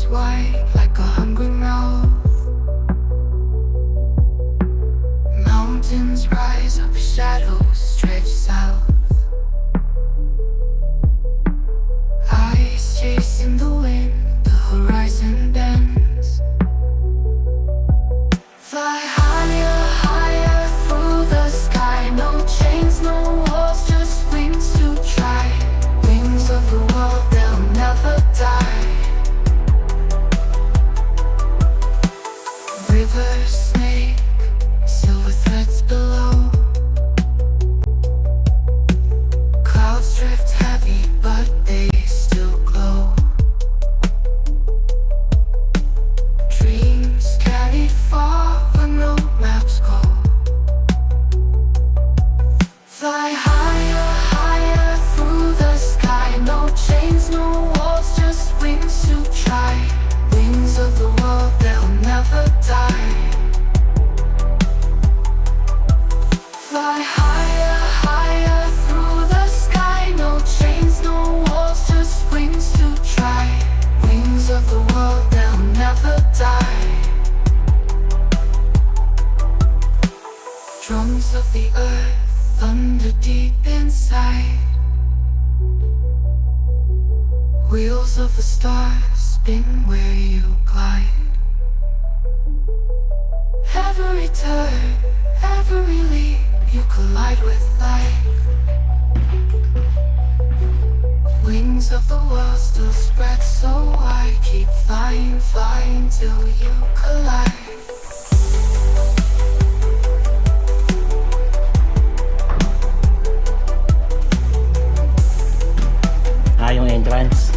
opens wide like a hungry mouth. Mountains rise up, shadows stretch south. Eyes chasing the wind, the horizon bends. Fly higher, higher through the sky. No chains, no walls, just wings to try. Wings of the world, they'll never die. Rivers snake, silver threads below. Clouds drift heavy, but they still glow. Dreams carried far where no maps go. Fly higher, higher through the sky. No chains, no walls, just wings to try. Wings of the world, they'll never die. Fly higher, higher through the sky. No chains, no walls, just wings to try. Wings of the world, they'll never die. Drums of the earth, thunder deep inside. Wheels of the stars spin where you glide. Every turn, every leap, you collide with life. Wings of the world still spread so wide. Keep flying, flying till you collide. Yung entrance.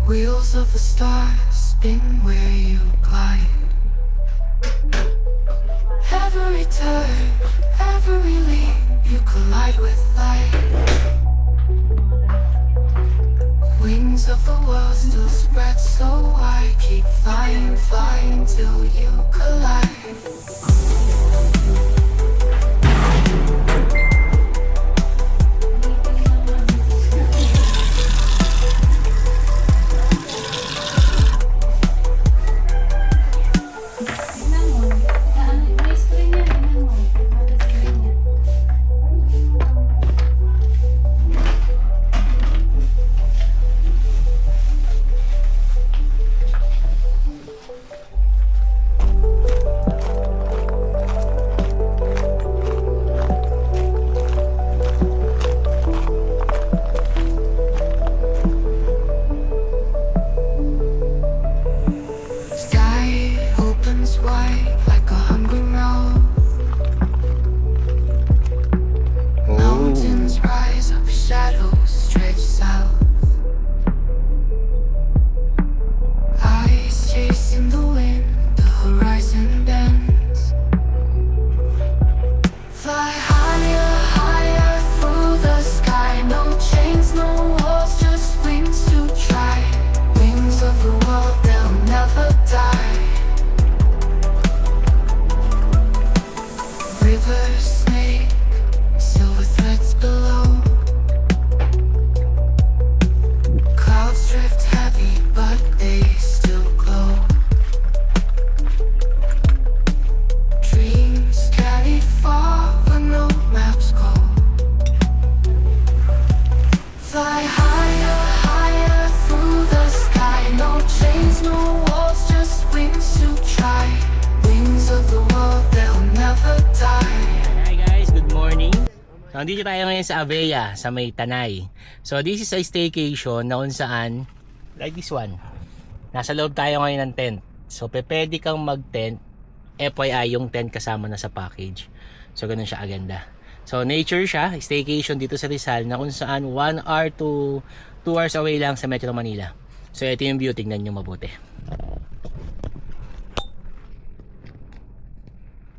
Wheels of the stars spin where you glide. Every turn, every leap, you collide with light. Wings of the world still spread so wide. Keep flying, flying till you collide. Nandito tayo ngayon sa Aveya, sa may Tanay. So this is a staycation na kung saan, like this one, nasa loob tayo ngayon ng tent. So pwede kang mag-tent, FYI yung tent kasama na sa package. So ganun siya aganda. So nature siya, staycation dito sa Rizal na kung saan 1 hour to 2 hours away lang sa Metro Manila. So ito yung view, tingnan nyo mabuti.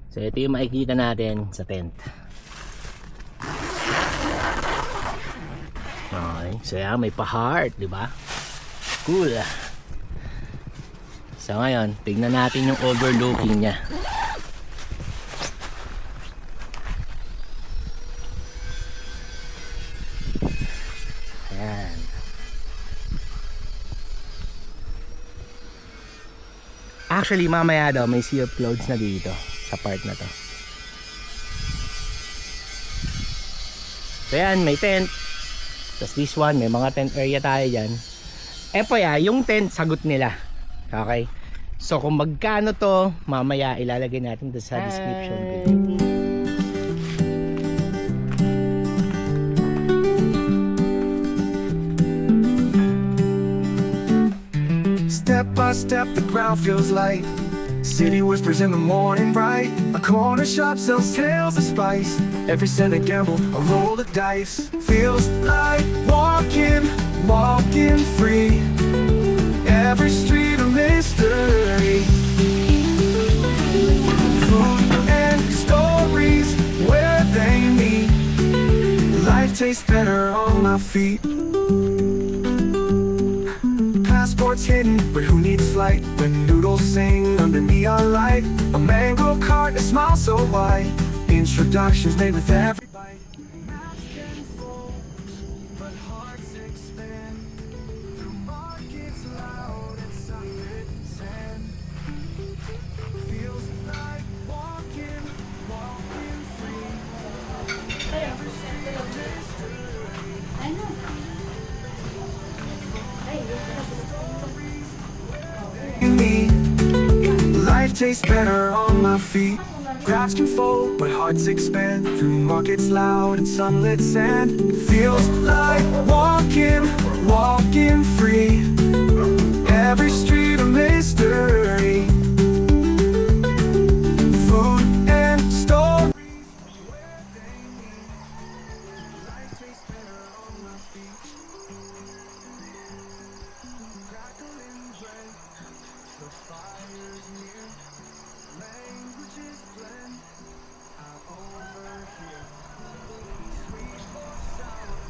So ito yung makikita natin sa tent. Okay, so yan, may pa-heart, di ba? Cool. So ngayon, tignan natin yung overlooking niya. Ayan. Actually, mamaya daw may sea of clouds na dito sa part na to. So yan, may tent. Tapos this one, may mga tent area tayo dyan. FYI, yung tent, sagot nila. Okay? So kung magkano to, mamaya ilalagay natin doon sa description video. Step by step, the ground feels light. City whispers in the morning bright. A corner shop sells tales of spice. Every cent a gamble, a roll of dice. Feels like walking free. Every street a mystery. Food and stories where they meet. Life tastes better on my feet. Passports hidden, but who needs flight? When noodles sing under neon light. A mango cart, a smile so wide. Introductions made with every bite. Mouths can fold, but hearts expand. Through markets loud and sunlit sand. Feels like walking free. Every street a mystery. Me. Life tastes better on my feet. Crowds can fold, but hearts expand. Through markets loud and sunlit sand. Feels like walking free. Every street a mystery. Food and stories where they meet. Life tastes better on my feet. Crackling bread, the fire's near. Languages blend, I overhear. Sweet or sour,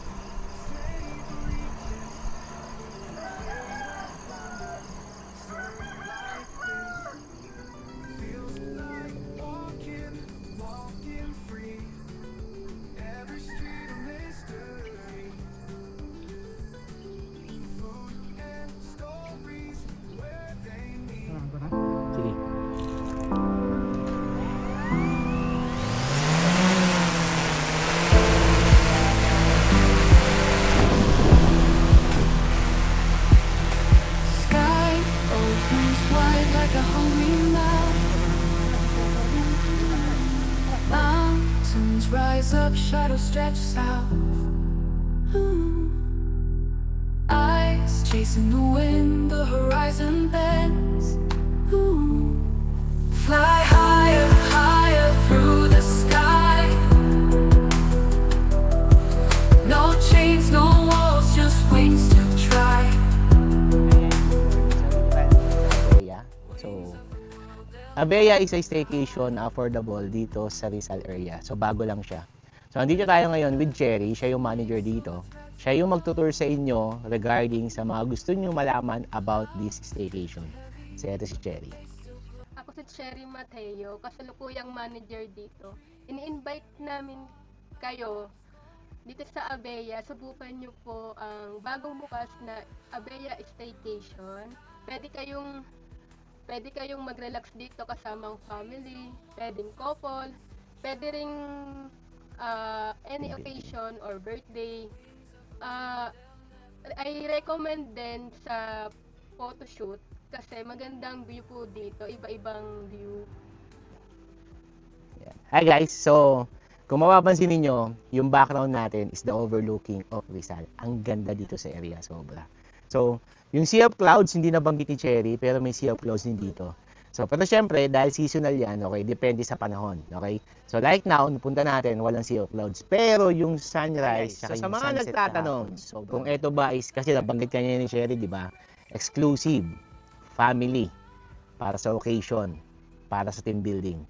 savory kiss. Fate of wonder, served like this. Feels like walking free. Every street a mystery. Food and stories where they meet. Sige. Sky opens wide like a homing mouth. Mountains rise up, shadows stretch south. Eyes chasing the wind, the horizon bends. Fly higher, higher through the sky. No chains, no walls, just wings to try. Aveya. So, Aveya is a staycation affordable dito sa Rizal area. So, bago lang siya. So, andito tayo ngayon with Cherry. Siya yung manager dito. Siya yung magtutur sa inyo regarding sa mga gusto nyo malaman about this staycation. So, ito si Cherry. Ako si Cherry Mateo, kasalukuyang manager dito. Ini-invite namin kayo dito sa Aveya. Subukan nyo po ang bagong bukas na Aveya Staycation. Pwede kayong mag-relax dito kasamang family, pwedeng couple, pwede ring any occasion or birthday. I recommend din sa photoshoot kasi magandang view po dito, iba-ibang view. Hi guys, so Kung mapapansin niyo, yung background natin is the overlooking of Rizal. Ang ganda dito sa area, sobra. So, yung Sea of Clouds, hindi nabanggit ni Cherry, pero may Sea of Clouds din dito. So, pero syempre, dahil seasonal yan, okay, depende sa panahon, okay? So, like now, napunta natin, walang Sea of Clouds. Pero yung sunrise, So, saka sa yung mga sunset nagtatanong, kahapon, kung eto ba is, kasi nabanggit kanya ni Cherry, di ba? Exclusive, family, para sa occasion, para sa team building.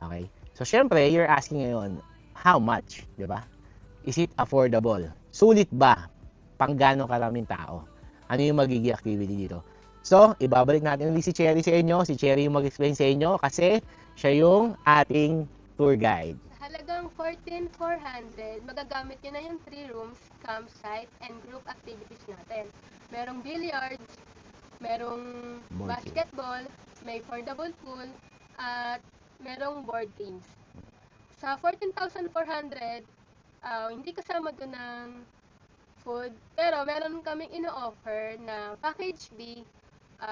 Okay? So, syempre, you're asking ngayon, how much? Di ba? Is it affordable? Sulit ba? Pang gaano karaming tao? Ano yung magiging activity dito? So, ibabalik natin ulit si Cherry sa inyo. Si Cherry yung mag-explain sa inyo kasi siya yung ating tour guide. Sa halagang 14,400, magagamit nyo na yung 3 rooms, campsite, and group activities natin. Merong billiards, merong Board basketball, may affordable pool, at merong board games. Sa 14,400, hindi kasama doon ng food, pero meron kaming ino-offer na package B,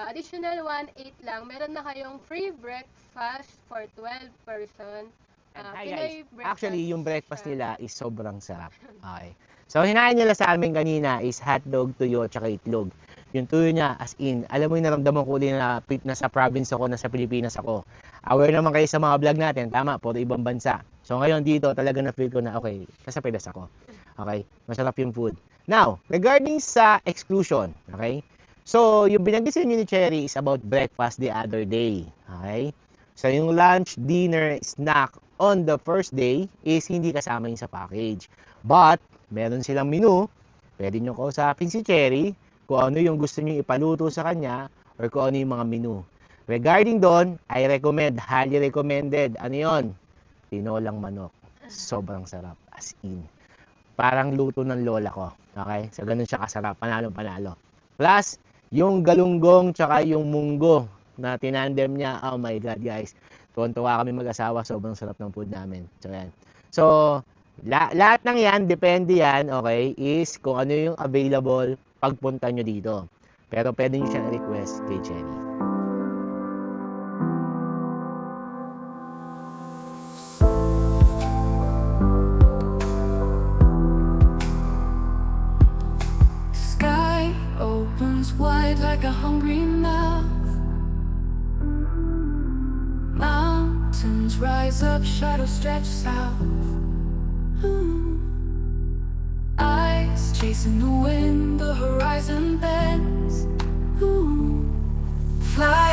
additional 1,800 lang, meron na kayong free breakfast for 12 person. Hi Pinoy guys, actually yung breakfast siya. nila is sobrang sarap. Okay. So hinain nila sa amin kanina is hotdog, tuyo, tsaka itlog. Yung tuyo niya as in, alam mo yung naramdaman ko din na nasa province ako, nasa Pilipinas ako. Aware naman kayo sa mga vlog natin, tama, puro ibang bansa. So ngayon dito talaga na feel ko na okay, nasa Pinas ako. Okay, masarap yung food. Now, regarding sa exclusion, okay? So, yung binanggit sa inyo ni Cherry is about breakfast the other day. Okay? So, yung lunch, dinner, snack on the first day is hindi kasama yung sa package. But, meron silang menu. Pwede nyo kausapin si Cherry kung ano yung gusto nyo ipaluto sa kanya or kung ano yung mga menu. Regarding doon, I recommend, highly recommended. Ano yun? Tinolang manok. Sobrang sarap. As in. Parang luto ng lola ko. Okay? So, ganun siya kasarap. Panalo-panalo. Plus, yung galunggong tsaka yung munggo na tinandem niya. Oh my God, guys. Tuwan-tuwa kami mag-asawa. Sobrang sarap ng food namin. So, yan. So, lahat ng yan, depende yan, okay, is kung ano yung available pagpunta nyo dito. Pero pwede nyo siyang request kay Cherry. Sky opens wide like a hungry mouth. Mountains rise up, shadows stretch south. Eyes chasing the wind, the horizon bends. Fly